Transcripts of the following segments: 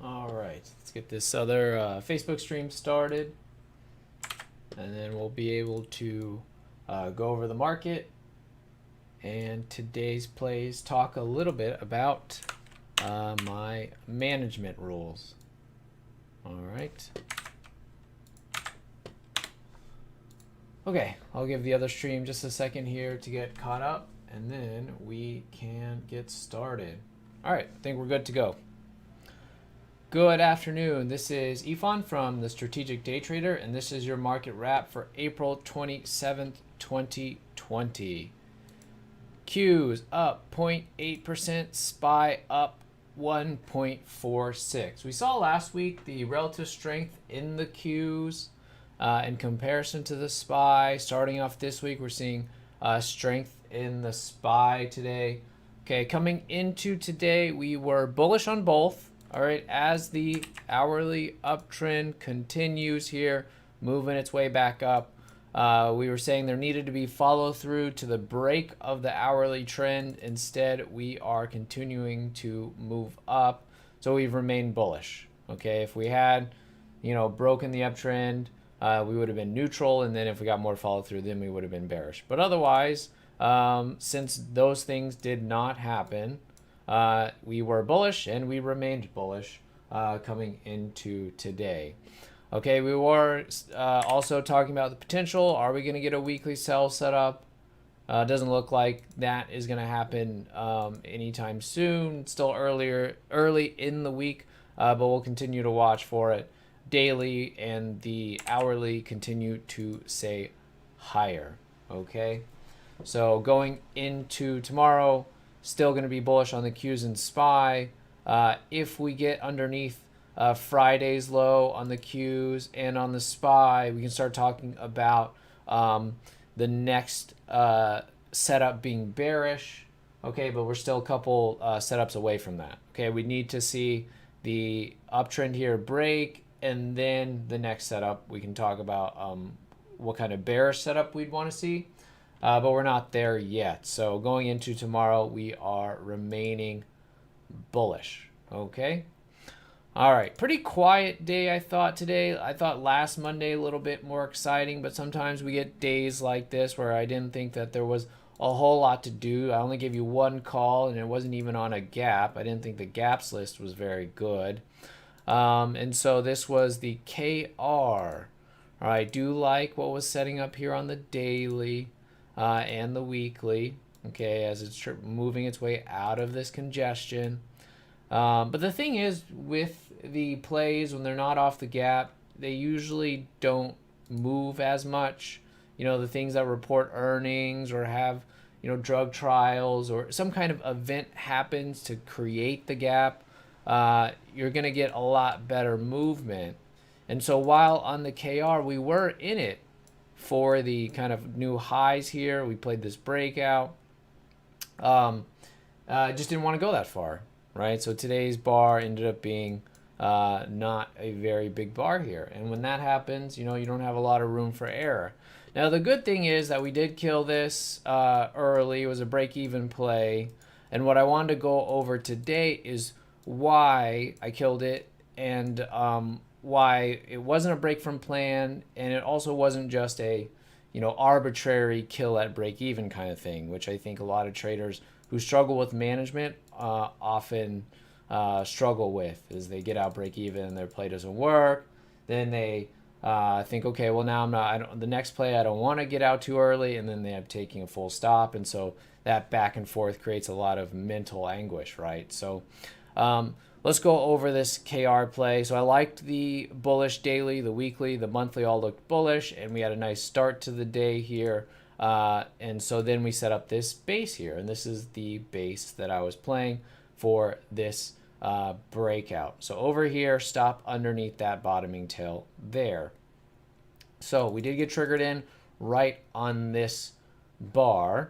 All right, let's get this other Facebook stream started, and then we'll be able to go over the market and today's plays, talk a little bit about my management rules. All right. Okay, I'll give the other stream just a second here to get caught up, and then we can get started. All right, I think we're good to go. Good afternoon. This is Ifan from the Strategic Day Trader, and this is your market wrap for April 27th, 2020. Qs up 0.8%, SPY up 1.46. We saw last week the relative strength in the Qs in comparison to the SPY. Starting off this week, we're seeing strength in the SPY today. Okay, coming into today, we were bullish on both. All right, as the hourly uptrend continues here, moving its way back up, we were saying there needed to be follow through to the break of the hourly trend. Instead, we are continuing to move up, so we've remained bullish. Okay, if we had, broken the uptrend, we would have been neutral, and then if we got more follow through, then we would have been bearish. But otherwise, since those things did not happen, we were bullish and we remained bullish coming into today. Okay, we were also talking about the potential. Are we going to get a weekly sell set up? Doesn't look like that is going to happen anytime soon. It's still early in the week, but we'll continue to watch for it. Daily and the hourly continue to say higher. Okay, so going into tomorrow, still going to be bullish on the Qs and SPY. If we get underneath Friday's low on the Qs and on the SPY, we can start talking about the next setup being bearish. Okay, but we're still a couple setups away from that. Okay, we need to see the uptrend here break, and then the next setup we can talk about what kind of bearish setup we'd want to see. But we're not there yet. So going into tomorrow, we are remaining bullish. Okay. All right. Pretty quiet day, I thought, today. I thought last Monday a little bit more exciting, but sometimes we get days like this where I didn't think that there was a whole lot to do. I only gave you one call, and it wasn't even on a gap. I didn't think the gaps list was very good. And so this was the KR. All right. I do like what was setting up here on the daily. And the weekly, okay, as it's moving its way out of this congestion. But the thing is, with the plays, when they're not off the gap, they usually don't move as much. The things that report earnings or have, drug trials or some kind of event happens to create the gap, you're going to get a lot better movement. And so while on the KR, we were in it for the kind of new highs here. We played this breakout. Just didn't want to go that far, right? So today's bar ended up being not a very big bar here. And when that happens, you don't have a lot of room for error. Now, the good thing is that we did kill this early. It was a break-even play. And what I wanted to go over today is why I killed it and why it wasn't a break from plan, and it also wasn't just a arbitrary kill at break even kind of thing, which I think a lot of traders who struggle with management often struggle with, is they get out break even, their play doesn't work, then they think, okay, well, now the next play I don't want to get out too early, and then they end up taking a full stop, and so that back and forth creates a lot of mental anguish, right? So let's go over this KR play. So I liked the bullish daily, the weekly, the monthly all looked bullish, and we had a nice start to the day here. And so then we set up this base here, and this is the base that I was playing for this breakout. So over here, stop underneath that bottoming tail there. So we did get triggered in right on this bar.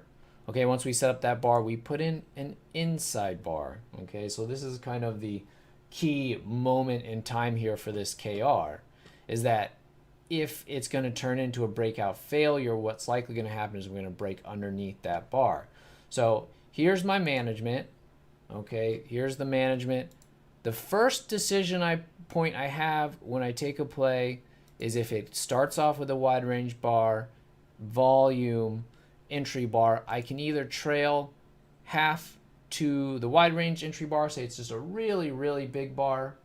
Okay, once we set up that bar, we put in an inside bar. Okay, so this is kind of the key moment in time here for this KR, is that if it's going to turn into a breakout failure, what's likely going to happen is we're going to break underneath that bar. So here's my management. Okay, here's the management. The first point I have when I take a play is if it starts off with a wide range bar, volume, entry bar, I can either trail half to the wide range entry bar, say it's just a really, really big bar,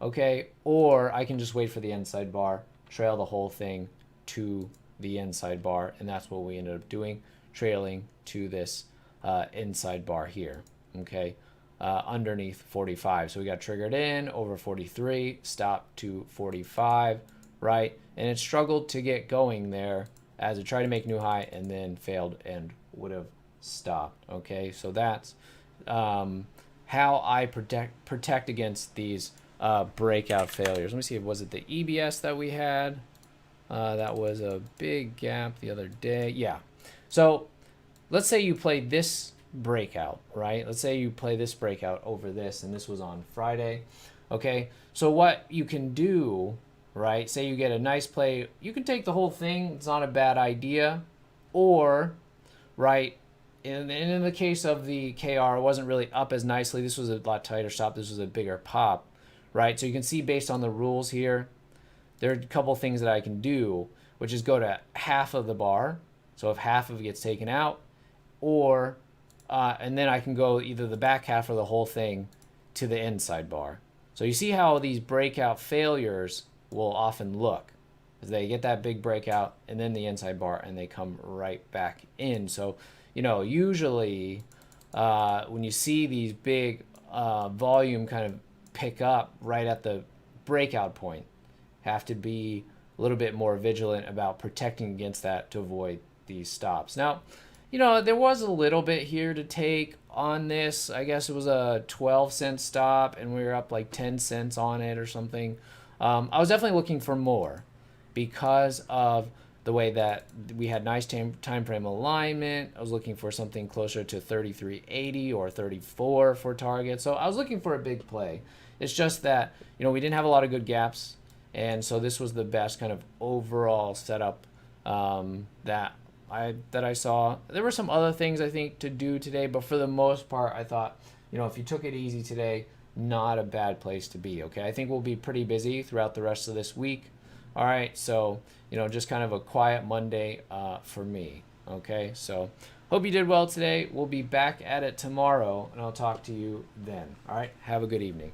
okay, or I can just wait for the inside bar, trail the whole thing to the inside bar, and that's what we ended up doing, trailing to this inside bar here, okay, underneath 45. So we got triggered in over 43, stopped to 45, right, and it struggled to get going there as it tried to make new high and then failed and would have stopped, okay. So that's how I protect against these breakout failures. Let me see, was it the EBS that we had? That was a big gap the other day. Yeah. So let's say you play this breakout, right? Let's say you play this breakout over this, and this was on Friday. Okay. So what you can do, right? Say you get a nice play. You can take the whole thing. It's not a bad idea. Or, right, in the case of the KR, it wasn't really up as nicely. This was a lot tighter stop. This was a bigger pop, right? So you can see based on the rules here, there are a couple things that I can do, which is go to half of the bar. So if half of it gets taken out, or, and then I can go either the back half or the whole thing to the inside bar. So you see how these breakout failures will often look. They get that big breakout and then the inside bar and they come right back in. So, you know, usually when you see these big volume kind of pick up right at the breakout point, have to be a little bit more vigilant about protecting against that to avoid these stops. Now, you know, there was a little bit here to take on this. I guess it was a 12-cent stop and we were up like 10 cents on it or something. I was definitely looking for more because of the way that we had nice time frame alignment. I was looking for something closer to 33.80 or 34 for target. So I was looking for a big play. It's just that, you know, we didn't have a lot of good gaps. And so this was the best kind of overall setup that I saw. There were some other things I think to do today, but for the most part, I thought, you know, if you took it easy today, not a bad place to be, okay? I think we'll be pretty busy throughout the rest of this week. All right, so, you know, just kind of a quiet Monday for me, okay? So hope you did well today. We'll be back at it tomorrow, and I'll talk to you then. All right, have a good evening.